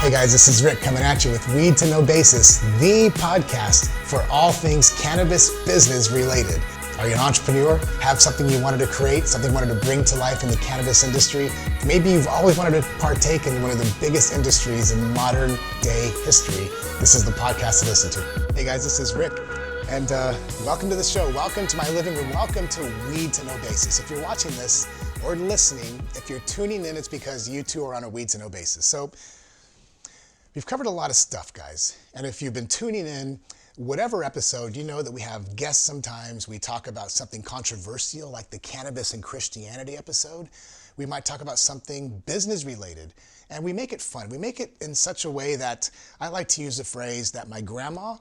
Hey guys, this is Rick coming at you with Weed to No Basis, the podcast for all things cannabis business related. Are you an entrepreneur? Have something you wanted to create, something you wanted to bring to life in the cannabis industry? Maybe you've always wanted to partake in one of the biggest industries in modern day history. This is the podcast to listen to. Hey guys, this is Rick. And welcome to the show. Welcome to my living room. Welcome to Weed to No Basis. If you're watching this or listening, if you're tuning in, it's because you too are on a Weed to No Basis. So we've covered a lot of stuff, guys. And if you've been tuning in, whatever episode, you know that we have guests sometimes. We talk about something controversial like the cannabis and Christianity episode. We might talk about something business related. And we make it fun. We make it in such a way that I like to use the phrase that my grandma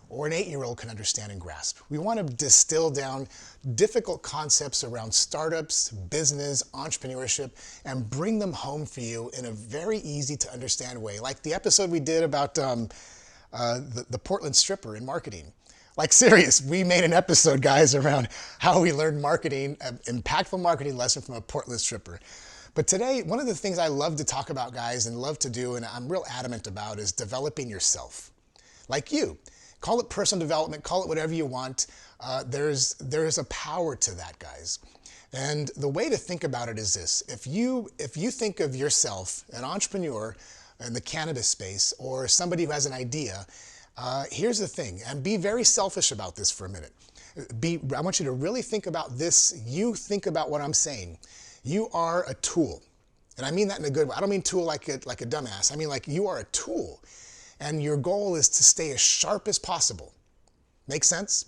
or an 8-year-old can understand and grasp. We want to distill down difficult concepts around startups, business, entrepreneurship, and bring them home for you in a very easy to understand way. Like the episode we did about the Portland stripper in marketing. Like serious, we made an episode, guys, around how we learned marketing, an impactful marketing lesson from a Portland stripper. But today, one of the things I love to talk about, guys, and love to do, and I'm real adamant about, is developing yourself. Like you. Call it personal development, call it whatever you want. There's a power to that, guys. And the way to think about it is this. If you think of yourself, an entrepreneur in the cannabis space, or somebody who has an idea, here's the thing, and be very selfish about this for a minute. I want you to really think about this. You think about what I'm saying. You are a tool. And I mean that in a good way. I don't mean tool like a dumbass. I mean like you are a tool. And your goal is to stay as sharp as possible. Make sense?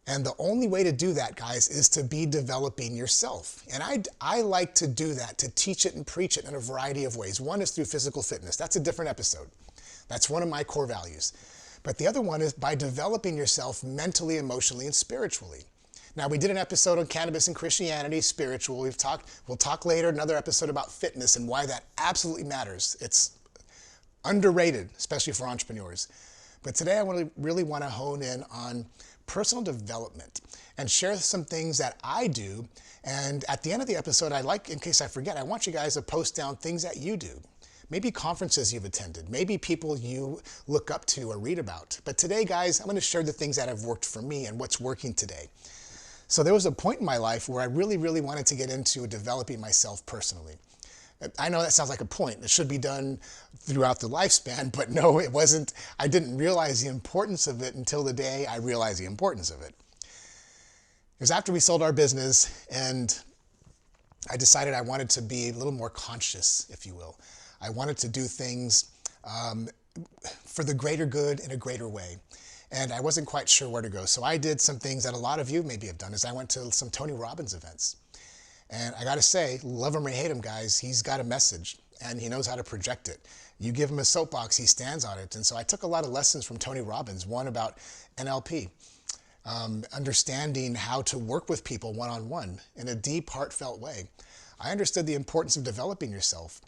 And the only way to do that, guys, is to be developing yourself. And I like to do that, to teach it and preach it in a variety of ways. One is through physical fitness. That's a different episode. That's one of my core values. But the other one is by developing yourself mentally, emotionally, and spiritually. Now, we did an episode on cannabis and Christianity, spiritual. We'll talk later, another episode about fitness and why that absolutely matters. It's underrated, especially for entrepreneurs. But today I really want to hone in on personal development and share some things that I do. And at the end of the episode, in case I forget, I want you guys to post down things that you do. Maybe conferences you've attended, maybe people you look up to or read about. But today, guys, I'm going to share the things that have worked for me and what's working today. So there was a point in my life where I really, really wanted to get into developing myself personally. I know that sounds like a point. It should be done throughout the lifespan, but no, it wasn't. I didn't realize the importance of it until the day I realized the importance of it. It was after we sold our business and I decided I wanted to be a little more conscious, if you will. I wanted to do things for the greater good in a greater way. And I wasn't quite sure where to go. So I did some things that a lot of you maybe have done, is I went to some Tony Robbins events. And I got to say, love him or hate him, guys, he's got a message and he knows how to project it. You give him a soapbox, he stands on it. And so I took a lot of lessons from Tony Robbins, one about NLP, understanding how to work with people one-on-one in a deep, heartfelt way. I understood the importance of developing yourself,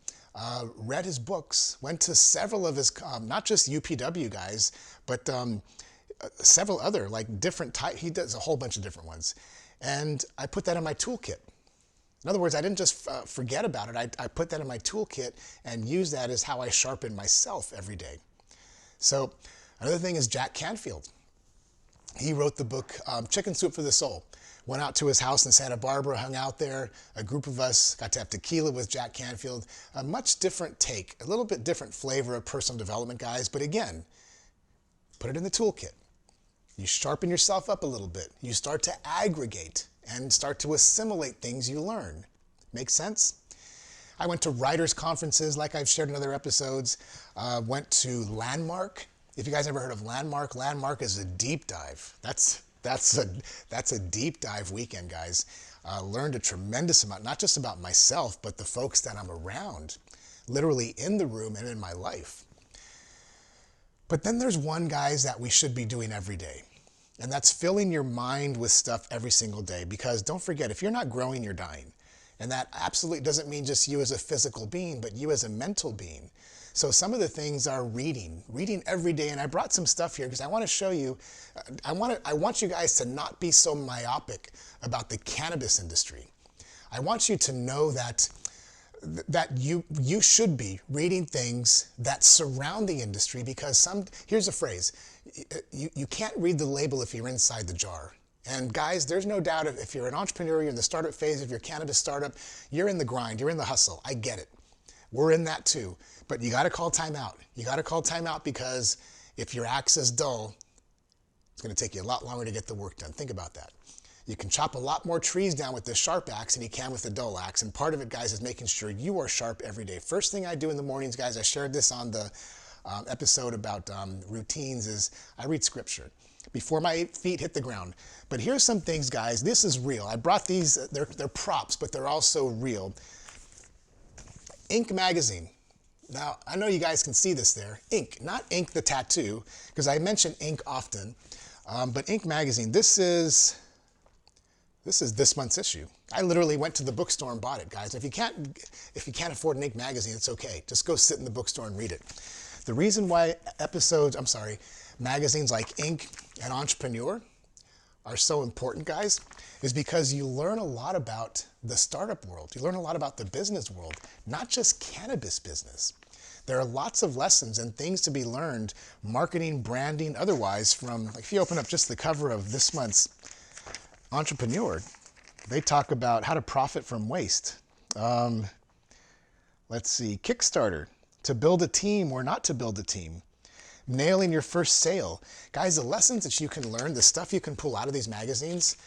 read his books, went to several of his, not just UPW guys, but several other, like different types. He does a whole bunch of different ones. And I put that in my toolkit. In other words, I didn't just forget about it. I put that in my toolkit and use that as how I sharpen myself every day. So another thing is Jack Canfield. He wrote the book Chicken Soup for the Soul. Went out to his house in Santa Barbara, hung out there. A group of us got to have tequila with Jack Canfield. A much different take, a little bit different flavor of personal development, guys. But again, put it in the toolkit. You sharpen yourself up a little bit. You start to aggregate and start to assimilate things you learn. Make sense? I went to writers' conferences like I've shared in other episodes. Went to Landmark. If you guys ever heard of Landmark, Landmark is a deep dive. That's a deep dive weekend, guys. Learned a tremendous amount, not just about myself, but the folks that I'm around, literally in the room and in my life. But then there's one, guys, that we should be doing every day. And that's filling your mind with stuff every single day. Because don't forget, if you're not growing, you're dying. And that absolutely doesn't mean just you as a physical being, but you as a mental being. So some of the things are reading every day. And I brought some stuff here because I want to show you, I want you guys to not be so myopic about the cannabis industry. I want you to know that that you should be reading things that surround the industry, because here's a phrase, you can't read the label if you're inside the jar. And guys, there's no doubt if you're an entrepreneur, you're in the startup phase, if you're a cannabis startup, you're in the grind, you're in the hustle. I get it. We're in that too. But you got to call time out. You got to call time out, because if your axe is dull, it's going to take you a lot longer to get the work done. Think about that. You can chop a lot more trees down with this sharp axe than you can with the dull axe. And part of it, guys, is making sure you are sharp every day. First thing I do in the mornings, guys, I shared this on the episode about routines, is I read scripture before my feet hit the ground. But here's some things, guys. This is real. I brought these, they're props, but they're also real. Ink magazine. Now, I know you guys can see this there. Ink, not Ink the tattoo, because I mention ink often. But Ink magazine, this is this month's issue. I literally went to the bookstore and bought it, guys. If you can't afford an Ink magazine, it's okay. Just go sit in the bookstore and read it. The reason why magazines like Ink and Entrepreneur are so important, guys, is because you learn a lot about the startup world. You learn a lot about the business world, not just cannabis business. There are lots of lessons and things to be learned, marketing, branding, otherwise, from, like, if you open up just the cover of this month's Entrepreneur, they talk about how to profit from waste. Let's see, Kickstarter, to build a team or not to build a team. Nailing your first sale. Guys, the lessons that you can learn, the stuff you can pull out of these magazines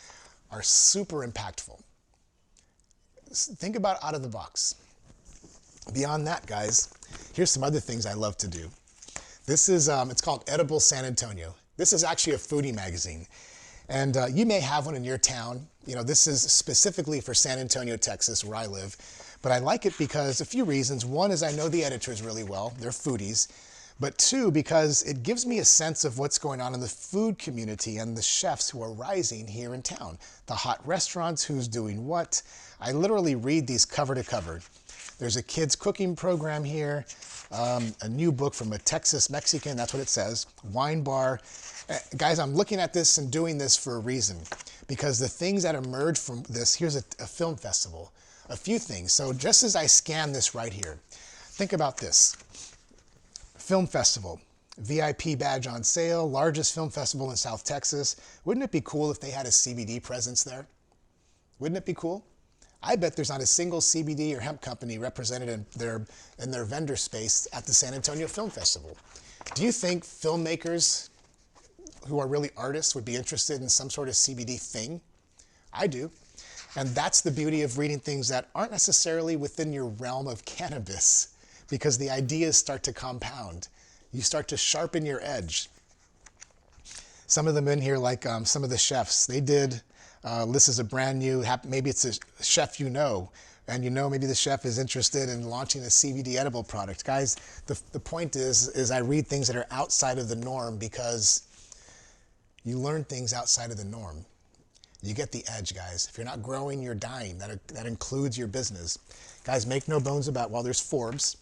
are super impactful. Think about out of the box. Beyond that, guys, here's some other things I love to do. This is, it's called Edible San Antonio. This is actually a foodie magazine. And you may have one in your town. You know, this is specifically for San Antonio, Texas, where I live. But I like it because a few reasons. One is I know the editors really well. They're foodies. But two, because it gives me a sense of what's going on in the food community and the chefs who are rising here in town. The hot restaurants, who's doing what. I literally read these cover to cover. There's a kids cooking program here, a new book from a Texas Mexican, that's what it says, wine bar. Guys, I'm looking at this and doing this for a reason, because the things that emerge from this, here's a film festival, a few things. So just as I scan this right here, think about this. Film festival, VIP badge on sale, largest film festival in South Texas. Wouldn't it be cool if they had a CBD presence there? Wouldn't it be cool? I bet there's not a single CBD or hemp company represented in their vendor space at the San Antonio Film Festival. Do you think filmmakers who are really artists would be interested in some sort of CBD thing? I do. And that's the beauty of reading things that aren't necessarily within your realm of cannabis, because the ideas start to compound. You start to sharpen your edge. Some of them in here, like some of the chefs, they did, this is a brand new, maybe it's a chef you know, and you know maybe the chef is interested in launching a CBD edible product. Guys, the point is I read things that are outside of the norm, because you learn things outside of the norm. You get the edge, guys. If you're not growing, you're dying. That includes your business. Guys, make no bones about, well, there's Forbes.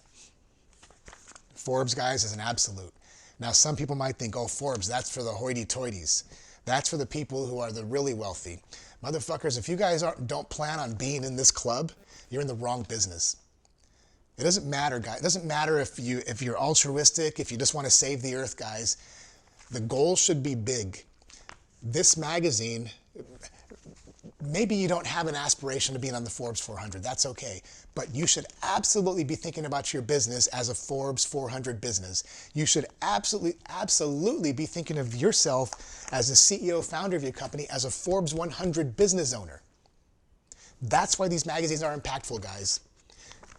Forbes, guys, is an absolute. Now, some people might think, oh, Forbes, that's for the hoity-toities. That's for the people who are the really wealthy. Motherfuckers, if you guys don't plan on being in this club, you're in the wrong business. It doesn't matter, guys. It doesn't matter if you're altruistic, if you just want to save the earth, guys. The goal should be big. This magazine, maybe you don't have an aspiration to being on the Forbes 400. That's okay. But you should absolutely be thinking about your business as a Forbes 400 business. You should absolutely be thinking of yourself as the CEO, founder of your company, as a Forbes 100 business owner. That's why these magazines are impactful, guys.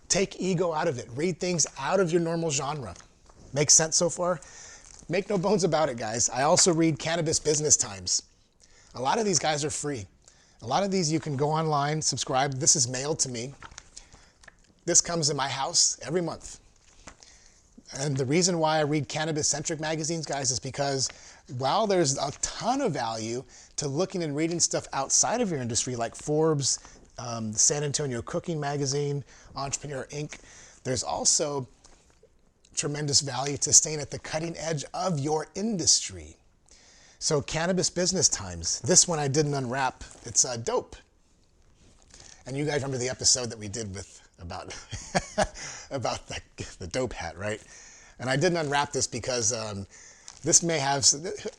Take ego out of it. Read things out of your normal genre. Make sense so far? Make no bones about it, guys. I also read Cannabis Business Times. A lot of these guys are free. A lot of these you can go online, subscribe. This is mailed to me. This comes in my house every month. And the reason why I read cannabis-centric magazines, guys, is because while there's a ton of value to looking and reading stuff outside of your industry, like Forbes, San Antonio Cooking Magazine, Entrepreneur Inc., there's also tremendous value to staying at the cutting edge of your industry. So Cannabis Business Times, this one I didn't unwrap. It's dope. And you guys remember the episode that we did with about about the dope hat, right? And I didn't unwrap this because this may have,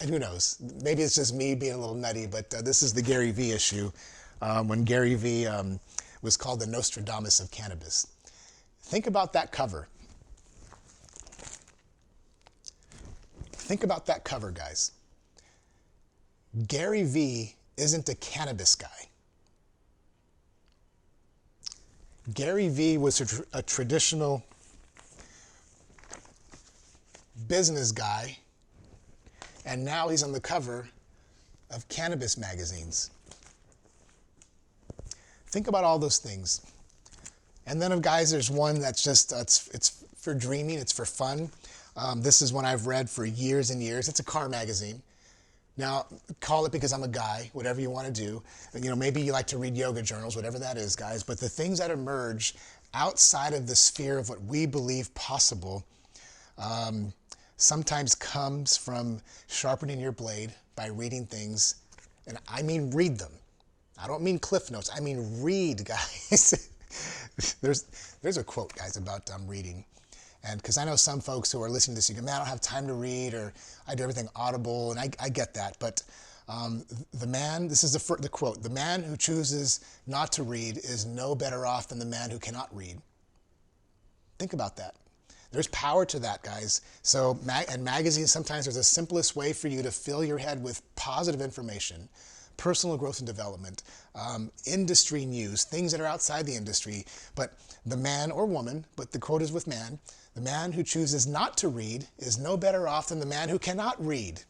who knows, maybe it's just me being a little nutty, but this is the Gary Vee issue, when Gary Vee was called the Nostradamus of cannabis. Think about that cover. Think about that cover, guys. Gary Vee isn't a cannabis guy. Gary Vee was a traditional business guy, and now he's on the cover of cannabis magazines. Think about all those things. And then, guys, there's one that's just, it's for dreaming, it's for fun. This is one I've read for years and years. It's a car magazine. Now, call it because I'm a guy, whatever you want to do. You know, maybe you like to read yoga journals, whatever that is, guys. But the things that emerge outside of the sphere of what we believe possible sometimes comes from sharpening your blade by reading things. And I mean read them. I don't mean cliff notes. I mean read, guys. There's a quote, guys, about reading. And because I know some folks who are listening to this, you go, man, I don't have time to read, or I do everything audible, and I get that. But the man, this is the quote, the man who chooses not to read is no better off than the man who cannot read. Think about that. There's power to that, guys. So, and magazines, sometimes there's the simplest way for you to fill your head with positive information, personal growth and development, industry news, things that are outside the industry. But the man or woman, but the quote is with man, the man who chooses not to read is no better off than the man who cannot read.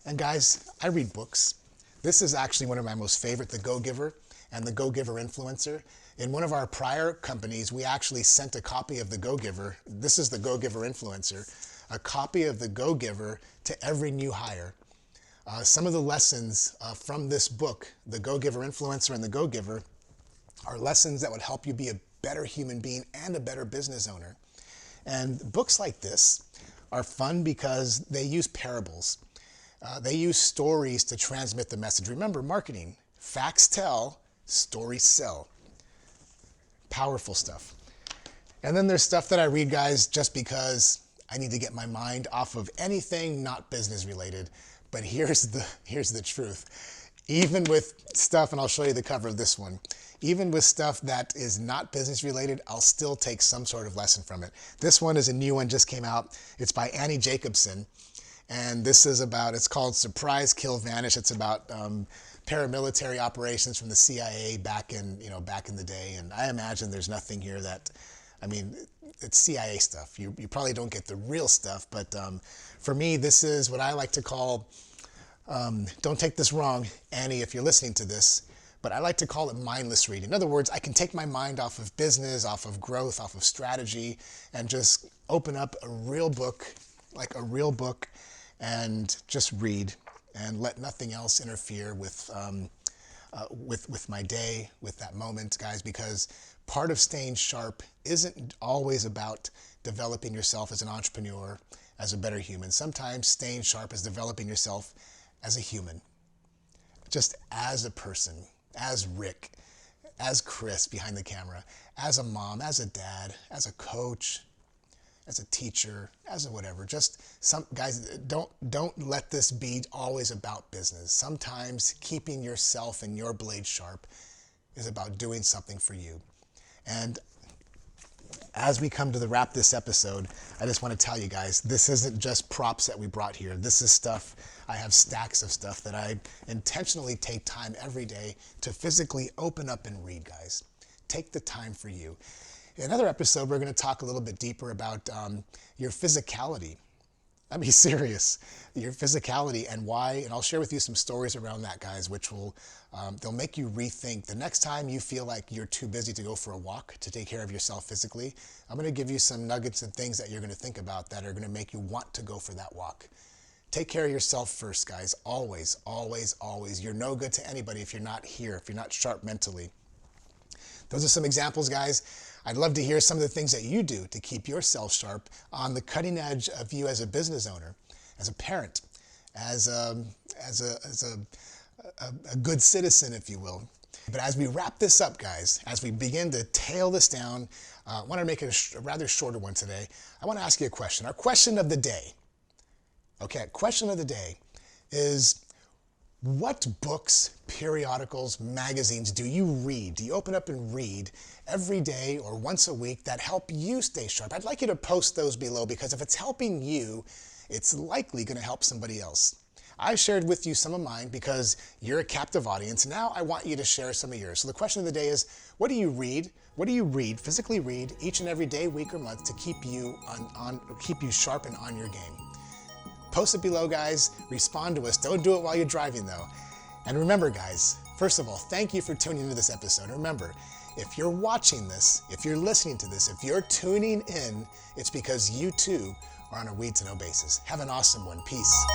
And guys, I read books. This is actually one of my most favorite, The Go-Giver and The Go-Giver Influencer. In one of our prior companies, we actually sent a copy of The Go-Giver. This is The Go-Giver Influencer, a copy of The Go-Giver to every new hire. Some of the lessons from this book, The Go-Giver Influencer and The Go-Giver, are lessons that would help you be a better human being and a better business owner. And books like this are fun because they use parables. They use stories to transmit the message. Remember, marketing, facts tell, stories sell. Powerful stuff. And then there's stuff that I read, guys, just because I need to get my mind off of anything not business related. But here's the truth. Even with stuff, and I'll show you the cover of this one, even with stuff that is not business related, I'll still take some sort of lesson from it. This one is a new one, just came out. It's by Annie Jacobson. And this is about, it's called Surprise, Kill, Vanish. It's about paramilitary operations from the CIA back in the day. And I imagine there's nothing here that, I mean, it's CIA stuff. You probably don't get the real stuff, but for me, this is what I like to call, don't take this wrong, Annie, if you're listening to this, but I like to call it mindless reading. In other words, I can take my mind off of business, off of growth, off of strategy, and just open up a real book, like a real book, and just read and let nothing else interfere with my day, with that moment, guys, because part of staying sharp isn't always about developing yourself as an entrepreneur, as a better human. Sometimes staying sharp is developing yourself as a human, just as a person, as Rick, as Chris behind the camera, as a mom, as a dad, as a coach, as a teacher, as a whatever. Just some guys, don't let this be always about business. Sometimes keeping yourself and your blade sharp is about doing something for you. And as we come to wrap this episode, I just want to tell you guys, this isn't just props that we brought here. This is stuff, I have stacks of stuff that I intentionally take time every day to physically open up and read, guys. Take the time for you. In another episode, we're going to talk a little bit deeper about your physicality. I mean, serious, your physicality and why, and I'll share with you some stories around that, guys, which will, they'll make you rethink. The next time you feel like you're too busy to go for a walk, to take care of yourself physically, I'm going to give you some nuggets and things that you're going to think about that are going to make you want to go for that walk. Take care of yourself first, guys. Always, always, always. You're no good to anybody if you're not here, if you're not sharp mentally. Those are some examples, guys. I'd love to hear some of the things that you do to keep yourself sharp on the cutting edge of you as a business owner, as a parent, as a a good citizen, if you will. But as we wrap this up, guys, as we begin to tail this down, I want to make it a rather shorter one today. I want to ask you a question. Our question of the day. Okay, question of the day is, what books, periodicals, magazines do you read? Do you open up and read every day or once a week that help you stay sharp? I'd like you to post those below, because if it's helping you, it's likely going to help somebody else. I shared with you some of mine because you're a captive audience. Now I want you to share some of yours. So the question of the day is, what do you read? What do you read, physically read, each and every day, week, or month to keep you keep you sharp and on your game? Post it below, guys. Respond to us. Don't do it while you're driving, though. And remember, guys, first of all, thank you for tuning into this episode. Remember, if you're watching this, if you're listening to this, if you're tuning in, it's because you too are on a weed to know basis. Have an awesome one. Peace.